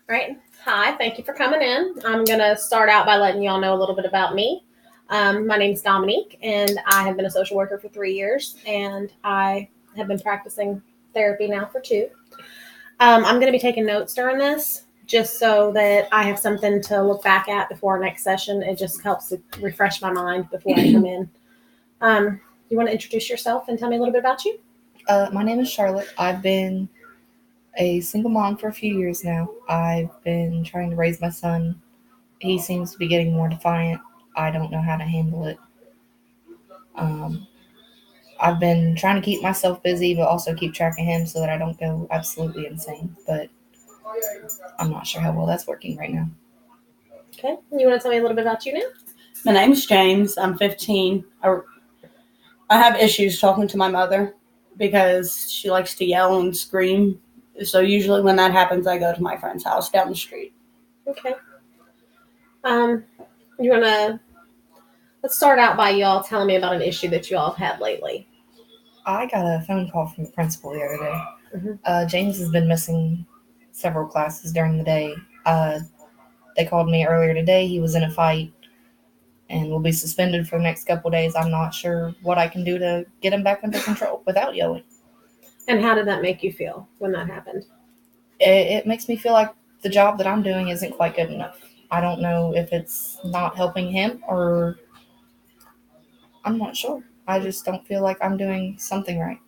Right. Hi, thank you for coming in. I'm going to start out by letting you all know a little bit about me. My name is Dominique, and I have been a social worker for 3 years, and I have been practicing therapy now for two. I'm going to be taking notes during this just so that I have something to look back at before our next session. It just helps to refresh my mind before I come in. You want to introduce yourself and tell me a little bit about you? My name is Charlotte. I've been a single mom for a few years now. I've been trying to raise my son. He seems to be getting more defiant. I don't know how to handle it. Um, I've been trying to keep myself busy, but also keep track of him so that I don't go absolutely insane. But I'm not sure how well that's working right now. Okay. You want to tell me a little bit about you now? My name's James. I'm 15. I have issues talking to my mother because she likes to yell and scream. So usually when that happens, I go to my friend's house down the street. Okay. You want to Let's start out by y'all telling me about an issue that you all have had lately. I got a phone call from the principal the other day. Mm-hmm. James has been missing several classes during the day. They called me earlier today. He was in a fight and will be suspended for the next couple of days. I'm not sure what I can do to get him back under control without yelling. And how did that make you feel when that happened? It makes me feel like the job that I'm doing isn't quite good enough. I don't know if it's not helping him or I'm not sure. I just don't feel like I'm doing something right.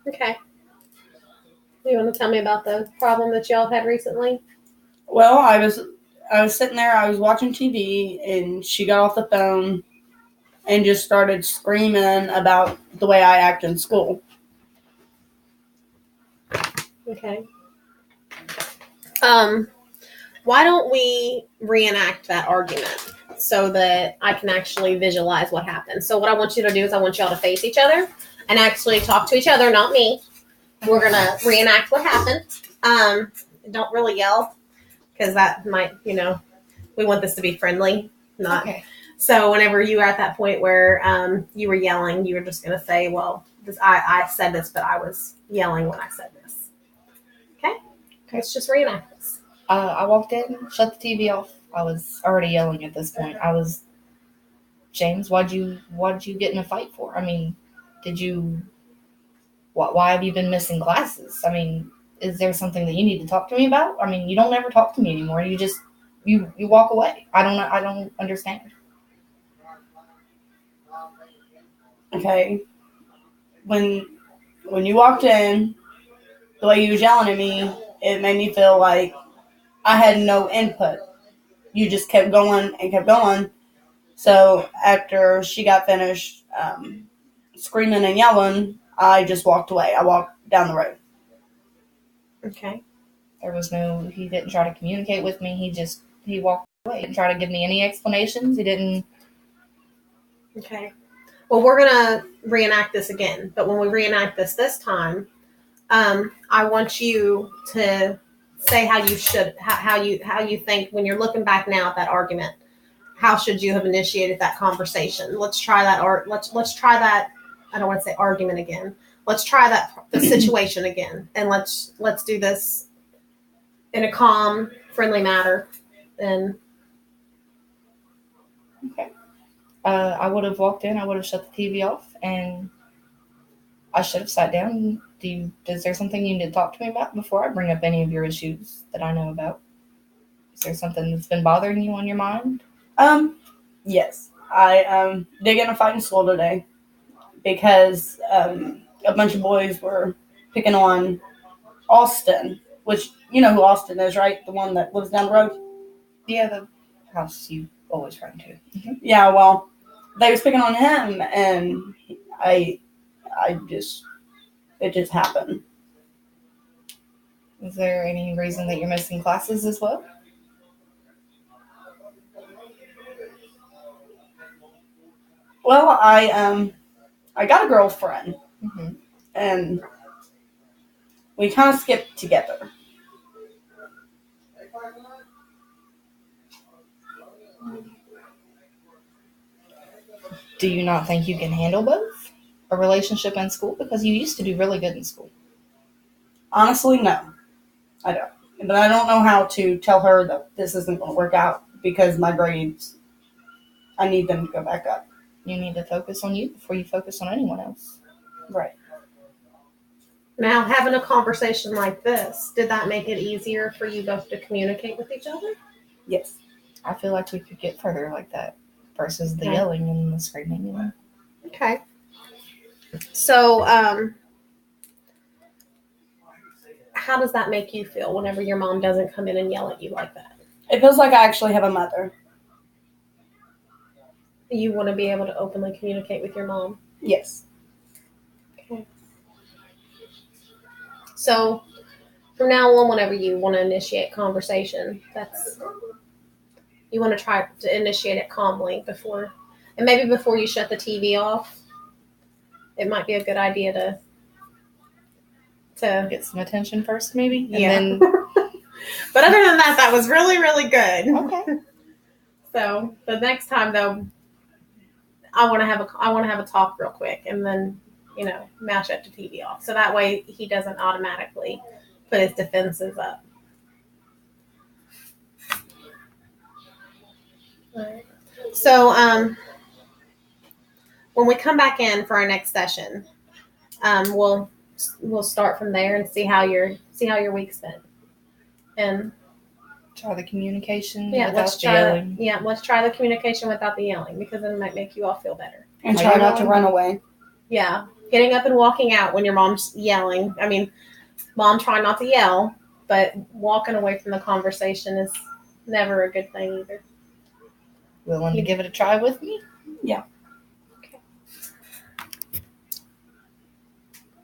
Okay. You want to tell me about the problem that y'all have had recently? Well, I was sitting there, I was watching TV, and she got off the phone and just started screaming about the way I act in school. Okay. Why don't we reenact that argument so that I can actually visualize what happened? So what I want you to do is I want y'all to face each other and actually talk to each other, not me. We're going to reenact what happened. Don't really yell because that might, we want this to be friendly, not. Okay. So whenever you were at that point where you were yelling, you were just going to say, well, I said this, but I was yelling when I said this. Okay? Let's just reenact this. I walked in, shut the TV off. I was already yelling at this point. James, why'd you get in a fight for? I mean, why have you been missing classes? I mean, is there something that you need to talk to me about? I mean, you don't ever talk to me anymore. You just, you walk away. I don't understand. Okay. When you walked in, the way you was yelling at me, it made me feel like I had no input. You just kept going and kept going. So after she got finished screaming and yelling, I just walked away. I walked down the road. Okay. He didn't try to communicate with me. He walked away. He didn't try to give me any explanations. He didn't. Okay. Well, we're going to reenact this again. But when we reenact this time, I want you to say how you think when you're looking back now at that argument. How should you have initiated that conversation? Let's try that. Or let's try that. I don't want to say argument again. Let's try the situation again, and let's do this in a calm, friendly manner. And Okay. I would have walked in. I would have shut the TV off, and I should have sat down. Is there something you need to talk to me about before I bring up any of your issues that I know about? Is there something that's been bothering you on your mind? Yes. I did get in a fight in school today because a bunch of boys were picking on Austin, which you know who Austin is, right? The one that lives down the road. Yeah, the house you always run to. Mm-hmm. Yeah, well, they was picking on him, and it just happened. Is there any reason that you're missing classes as well? Well, I got a girlfriend, Mm-hmm. and we kind of skipped together. Do you not think you can handle both? A relationship and school? Because you used to do really good in school. Honestly, no, I don't. But I don't know how to tell her that this isn't going to work out because my grades, I need them to go back up. You need to focus on you before you focus on anyone else. Right. Now, having a conversation like this, did that make it easier for you both to communicate with each other? Yes. I feel like we could get further like that versus the Okay. yelling and the screaming. You know? Okay. So, how does that make you feel whenever your mom doesn't come in and yell at you like that? It feels like I actually have a mother. You want to be able to openly communicate with your mom. Yes. Okay. So, from now on, whenever you want to initiate conversation, you want to try to initiate it calmly before you shut the TV off. It might be a good idea to Get some attention first, maybe? And yeah. then, But other than that, that was really, really good. okay. So the next time, though, I want to have a talk real quick, and then now shut the TV off, so that way he doesn't automatically put his defenses up. All right. So when we come back in for our next session, we'll start from there and see how your week's been. And Try the communication yeah, without let's the try yelling. let's try the communication without the yelling, because it might make you all feel better. And Are try you not to going? run away. Yeah, getting up and walking out when your mom's yelling. I mean, mom trying not to yell, but walking away from the conversation is never a good thing either. Willing to give it a try with me? Yeah.